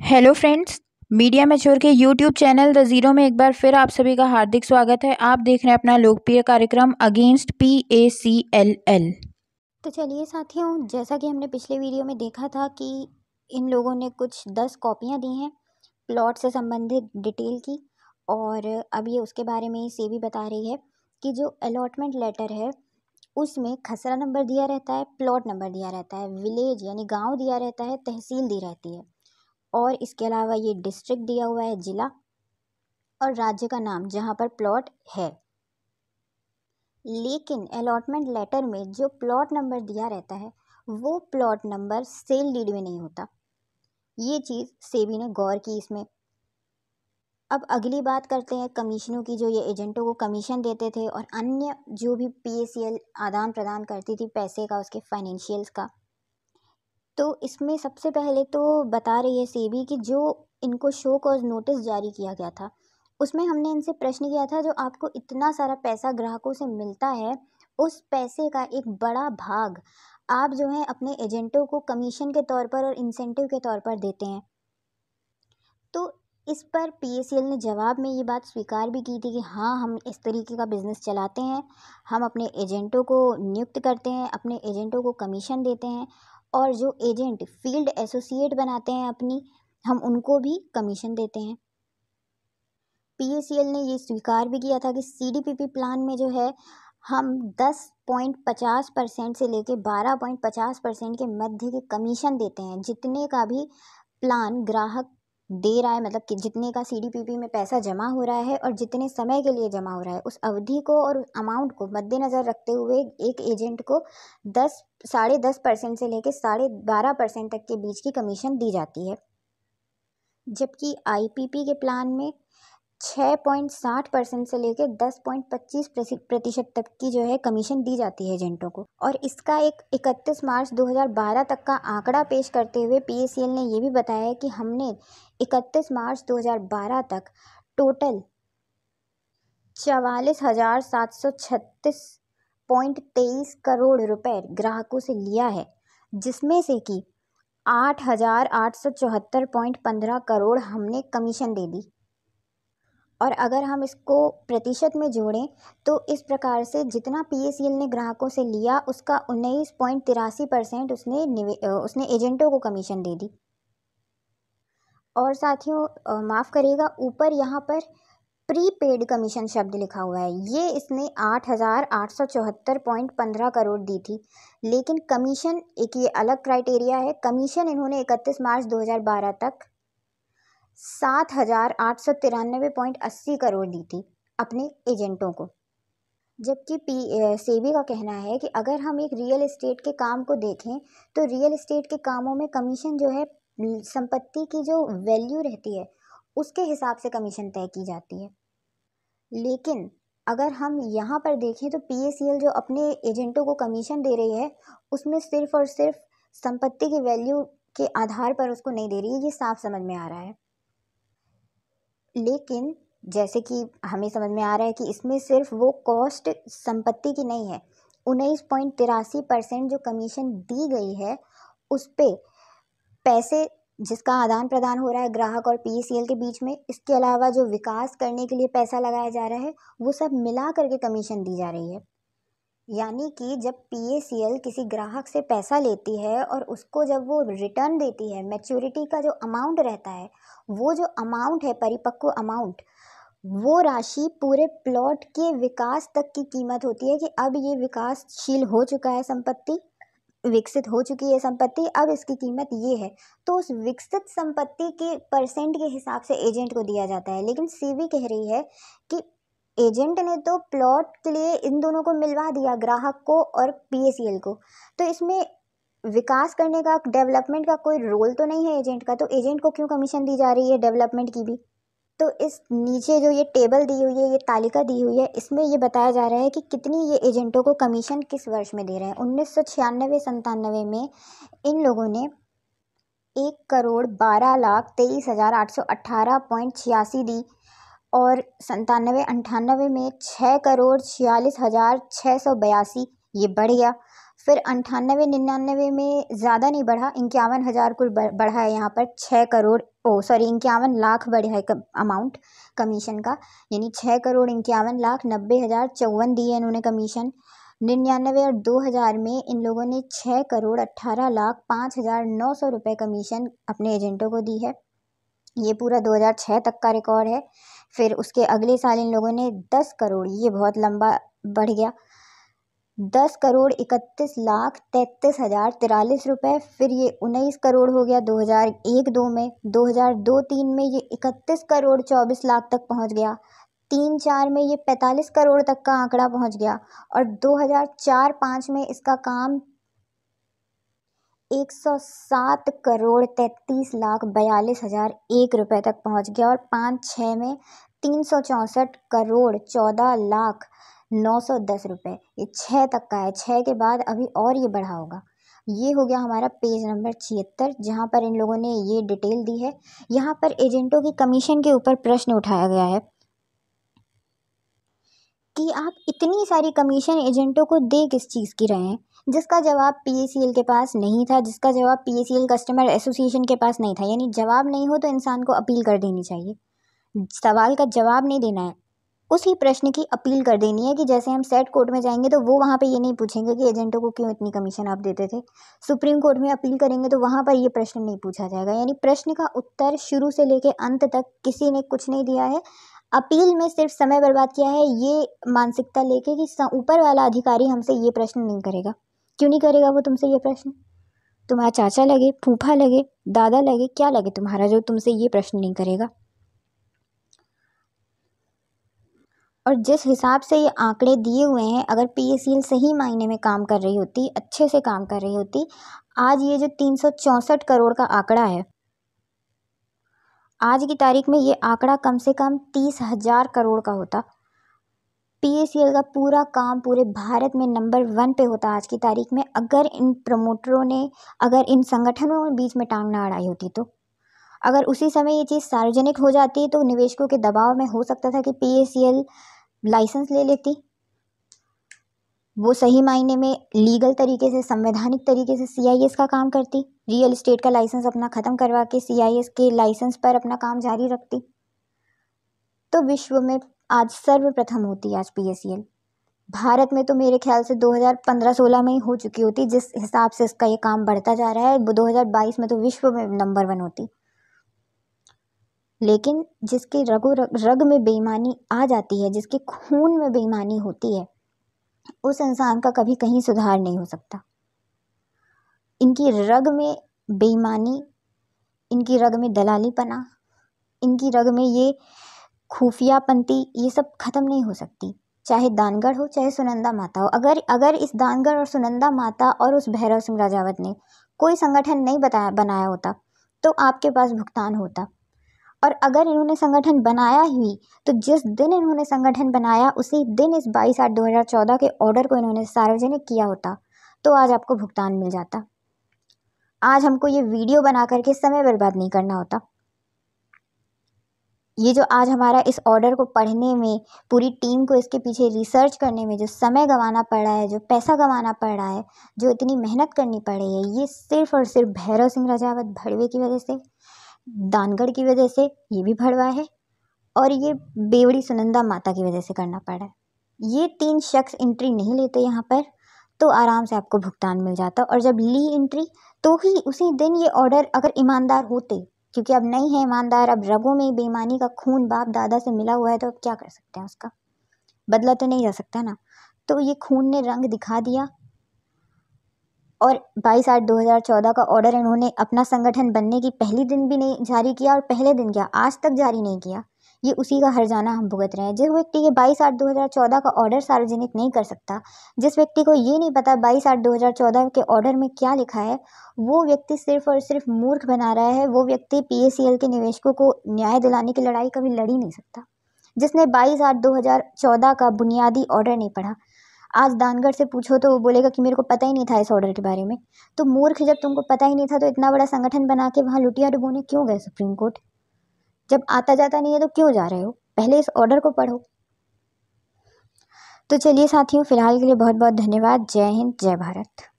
Hello friends. Media mature के YouTube channel the zero में एक बार फिर आप सभी का हार्दिक स्वागत है। आप देख रहे हैं अपना लोकप्रिय कार्यक्रम अगेंस्ट PACLL। तो चलिए साथियों, जैसा कि हमने पिछले वीडियो में देखा था कि इन लोगों ने कुछ 10 कॉपियां दी हैं प्लॉट से संबंधित डिटेल की। और अब ये उसके बारे में सेबी बता रही है कि जो अलॉटमेंट लेटर है उसमें खसरा नंबर दिया रहता है, प्लॉट नंबर दिया रहता है, विलेज यानी गांव दिया रहता है, तहसील दी रहती है, और इसके अलावा ये डिस्ट्रिक्ट दिया हुआ है, जिला, और राज्य का नाम जहाँ पर प्लॉट है। लेकिन अलॉटमेंट लेटर में जो प्लॉट नंबर दिया रहता है वो प्लॉट नंबर सेल डीड में नहीं होता। ये चीज़ सेबी ने गौर की इसमें। अब अगली बात करते हैं कमीशनों की, जो ये एजेंटों को कमीशन देते थे और अन्य जो भी PACL आदान प्रदान करती थी पैसे का, उसके फाइनेंशियल्स का। तो इसमें सबसे पहले तो बता रही है सेबी कि जो इनको शो कॉज नोटिस जारी किया गया था उसमें हमने इनसे प्रश्न किया था, जो आपको इतना सारा पैसा ग्राहकों से मिलता है उस पैसे का एक बड़ा भाग आप जो है अपने एजेंटों को कमीशन के तौर पर और इंसेंटिव के तौर पर देते हैं। तो इस पर PACL ने जवाब में ये बात स्वीकार भी की थी कि हाँ, हम इस तरीके का बिजनेस चलाते हैं, हम अपने एजेंटों को नियुक्त करते हैं, अपने एजेंटों को कमीशन देते हैं, और जो एजेंट फील्ड एसोसिएट बनाते हैं अपनी, हम उनको भी कमीशन देते हैं। PACL ने ये स्वीकार भी किया था कि CDPP प्लान में जो है हम 10.50% से लेके 12.50% के मध्य के कमीशन देते हैं, जितने का भी प्लान ग्राहक दे रहा है, मतलब कि जितने का CDPP में पैसा जमा हो रहा है और जितने समय के लिए जमा हो रहा है, उस अवधि को और उस अमाउंट को मद्देनज़र रखते हुए एक एजेंट को 10.5% से लेके 12.5% तक के बीच की कमीशन दी जाती है। जबकि IPP के प्लान में 6.60% से लेकर 10.25% तक की जो है कमीशन दी जाती है एजेंटों को। और इसका एक 31 मार्च 2012 तक का आंकड़ा पेश करते हुए PACL ने ये भी बताया कि हमने 31 मार्च 2012 तक टोटल 44,736.23 करोड़ रुपए ग्राहकों से लिया है, जिसमें से कि 8,874.15 करोड़ हमने कमीशन दे दी। और अगर हम इसको प्रतिशत में जोड़ें तो इस प्रकार से जितना PACL ने ग्राहकों से लिया उसका 19.83% उसने एजेंटों को कमीशन दे दी। और साथियों माफ़ करिएगा, ऊपर यहाँ पर प्रीपेड कमीशन शब्द लिखा हुआ है, ये इसने 8,874.15 करोड़ दी थी। लेकिन कमीशन एक ये अलग क्राइटेरिया है। कमीशन इन्होंने 31 मार्च 2012 तक 7,893.80 करोड़ दी थी अपने एजेंटों को। जबकि सेबी का कहना है कि अगर हम एक रियल एस्टेट के काम को देखें तो रियल एस्टेट के कामों में कमीशन जो है संपत्ति की जो वैल्यू रहती है उसके हिसाब से कमीशन तय की जाती है। लेकिन अगर हम यहाँ पर देखें तो PACL जो अपने एजेंटों को कमीशन दे रही है उसमें सिर्फ और सिर्फ संपत्ति की वैल्यू के आधार पर उसको नहीं दे रही है, ये साफ समझ में आ रहा है। लेकिन जैसे कि हमें समझ में आ रहा है कि इसमें सिर्फ वो कॉस्ट संपत्ति की नहीं है, 19.83% जो कमीशन दी गई है उस पे पैसे जिसका आदान प्रदान हो रहा है ग्राहक और PACL के बीच में, इसके अलावा जो विकास करने के लिए पैसा लगाया जा रहा है वो सब मिला करके कमीशन दी जा रही है। यानी कि जब PACL किसी ग्राहक से पैसा लेती है और उसको जब वो रिटर्न देती है, मैच्योरिटी का जो अमाउंट रहता है, वो जो अमाउंट है परिपक्व अमाउंट, वो राशि पूरे प्लॉट के विकास तक की कीमत होती है कि अब ये विकासशील हो चुका है, संपत्ति विकसित हो चुकी है संपत्ति, अब इसकी कीमत ये है। तो उस विकसित संपत्ति के परसेंट के हिसाब से एजेंट को दिया जाता है। लेकिन सेबी कह रही है कि एजेंट ने तो प्लॉट के लिए इन दोनों को मिलवा दिया, ग्राहक को और PACL को, तो इसमें विकास करने का, डेवलपमेंट का कोई रोल तो नहीं है एजेंट का, तो एजेंट को क्यों कमीशन दी जा रही है डेवलपमेंट की भी। तो इस नीचे जो ये टेबल दी हुई है, ये तालिका दी हुई है, इसमें ये बताया जा रहा है कि कितनी ये एजेंटों को कमीशन किस वर्ष में दे रहे हैं। 1996-97 में इन लोगों ने 1,12,23,818.86 दी, और 97-98 में 6,46,682, ये बढ़ गया। फिर 98-99 में ज़्यादा नहीं बढ़ा, 51,000 कुल बढ़ा है यहाँ पर। 51 लाख बढ़ा है अमाउंट कमीशन का, यानी 6,51,90,54 दिए इन्होंने कमीशन। 99 और 2000 में इन लोगों ने 6,18,05,900 रुपये कमीशन अपने एजेंटों को दी है। ये पूरा 2006 तक का रिकॉर्ड है। फिर उसके अगले साल इन लोगों ने 10 करोड़, ये बहुत लंबा बढ़ गया, 10,31,33,043 रुपये। फिर ये 19 करोड़ हो गया 2001-2 में। 2002-3 में ये 31 करोड़ 24 लाख तक पहुंच गया। 3-4 में ये 45 करोड़ तक का आंकड़ा पहुंच गया। और 2004-5 में इसका काम 107 करोड़ 33,42,001 रुपये तक पहुंच गया। और 5-6 में 364 करोड़ 14,0910 रुपये। ये 6 तक का है। 6 के बाद अभी और ये बढ़ा होगा। ये हो गया हमारा पेज नंबर 76, जहाँ पर इन लोगों ने ये डिटेल दी है। यहाँ पर एजेंटों की कमीशन के ऊपर प्रश्न उठाया गया है कि आप इतनी सारी कमीशन एजेंटों को दे किस चीज़ की रहे हैं, जिसका जवाब PACL के पास नहीं था, जिसका जवाब PACL कस्टमर एसोसिएशन के पास नहीं था। यानी जवाब नहीं हो तो इंसान को अपील कर देनी चाहिए। सवाल का जवाब नहीं देना है, उसी प्रश्न की अपील कर देनी है। कि जैसे हम सेट कोर्ट में जाएंगे तो वो वहाँ पे ये नहीं पूछेंगे कि एजेंटों को क्यों इतनी कमीशन आप देते थे। सुप्रीम कोर्ट में अपील करेंगे तो वहाँ पर ये प्रश्न नहीं पूछा जाएगा। यानी प्रश्न का उत्तर शुरू से लेकर अंत तक किसी ने कुछ नहीं दिया है। अपील में सिर्फ समय बर्बाद किया है, ये मानसिकता लेके कि ऊपर वाला अधिकारी हमसे ये प्रश्न नहीं करेगा। क्यों नहीं करेगा वो तुमसे ये प्रश्न? तुम्हारा चाचा लगे, फूफा लगे, दादा लगे, क्या लगे तुम्हारा जो तुमसे ये प्रश्न नहीं करेगा? और जिस हिसाब से ये आंकड़े दिए हुए हैं, अगर PACL सही मायने में काम कर रही होती, अच्छे से काम कर रही होती, आज ये जो 364 करोड़ का आंकड़ा है, आज की तारीख में ये आंकड़ा कम से कम 30,000 करोड़ का होता। PACL का पूरा काम पूरे भारत में नंबर 1 पे होता आज की तारीख में, अगर इन प्रमोटरों ने, अगर इन संगठनों के बीच में टांग ना अड़ाई होती तो। अगर उसी समय ये चीज़ सार्वजनिक हो जाती तो निवेशकों के दबाव में हो सकता था कि PACL लाइसेंस ले लेती। वो सही मायने में लीगल तरीके से, संवैधानिक तरीके से CIS का काम करती, रियल एस्टेट का लाइसेंस अपना ख़त्म करवा के CIS के लाइसेंस पर अपना काम जारी रखती, तो विश्व में आज सर्वप्रथम होती आज PACL। भारत में तो मेरे ख्याल से 2015-16 में ही हो चुकी होती। जिस हिसाब से इसका ये काम बढ़ता जा रहा है, 2022 में तो विश्व में नंबर 1 होती। लेकिन जिसके रग में बेईमानी आ जाती है, जिसके खून में बेईमानी होती है, उस इंसान का कभी कहीं सुधार नहीं हो सकता। इनकी रग में बेईमानी, इनकी रग में दलालीपना, इनकी रग में ये खुफियापंती, ये सब खत्म नहीं हो सकती। चाहे दानगढ़ हो, चाहे सुनंदा माता हो। अगर इस दानगढ़ और सुनंदा माता और उस भैरव सिंह राजावत ने कोई संगठन नहीं बनाया होता तो आपके पास भुगतान होता। और अगर इन्होंने संगठन बनाया ही तो जिस दिन इन्होंने संगठन बनाया उसी दिन इस 22/8/2014 के ऑर्डर को इन्होंने सार्वजनिक किया होता तो आज आपको भुगतान मिल जाता। आज हमको ये वीडियो बना करके समय बर्बाद नहीं करना होता। ये जो आज हमारा इस ऑर्डर को पढ़ने में, पूरी टीम को इसके पीछे रिसर्च करने में जो समय गंवाना पड़ रहा है, जो पैसा गंवाना पड़ रहा है, जो इतनी मेहनत करनी पड़ रही है, ये सिर्फ और सिर्फ भैरव सिंह राजावत भड़वे की वजह से, दानगढ़ की वजह से ये भी भड़वा है, और ये बेवड़ी सुनंदा माता की वजह से करना पड़ा है। ये 3 शख्स एंट्री नहीं लेते यहाँ पर तो आराम से आपको भुगतान मिल जाता। और जब ली एंट्री तो ही उसी दिन ये ऑर्डर, अगर ईमानदार होते, क्योंकि अब नहीं है ईमानदार, अब रगों में बेईमानी का खून बाप दादा से मिला हुआ है, तो अब क्या कर सकते हैं, उसका बदला तो नहीं जा सकता ना। तो ये खून ने रंग दिखा दिया और 22/8/2014 का ऑर्डर इन्होंने अपना संगठन बनने की पहली दिन भी नहीं जारी किया, और पहले दिन क्या, आज तक जारी नहीं किया। ये उसी का हर्जाना हम भुगत रहे हैं। जिस व्यक्ति ये 22/8/2014 का ऑर्डर सार्वजनिक नहीं कर सकता, जिस व्यक्ति को ये नहीं पता 22/8/2014 के ऑर्डर में क्या लिखा है, वो व्यक्ति सिर्फ और सिर्फ मूर्ख बना रहा है। वो व्यक्ति PACL के निवेशकों को न्याय दिलाने की लड़ाई कभी लड़ ही नहीं सकता। जिसने 22/8/2014 का बुनियादी ऑर्डर नहीं पढ़ा, आज दानगढ़ से पूछो तो वो बोलेगा कि मेरे को पता ही नहीं था इस ऑर्डर के बारे में। तो मूर्ख, जब तुमको पता ही नहीं था तो इतना बड़ा संगठन बना के वहाँ लुटिया डुबोने क्यों गए सुप्रीम कोर्ट? जब आता जाता नहीं है तो क्यों जा रहे हो? पहले इस ऑर्डर को पढ़ो। तो चलिए साथियों, फिलहाल के लिए बहुत बहुत धन्यवाद। जय हिंद, जय भारत।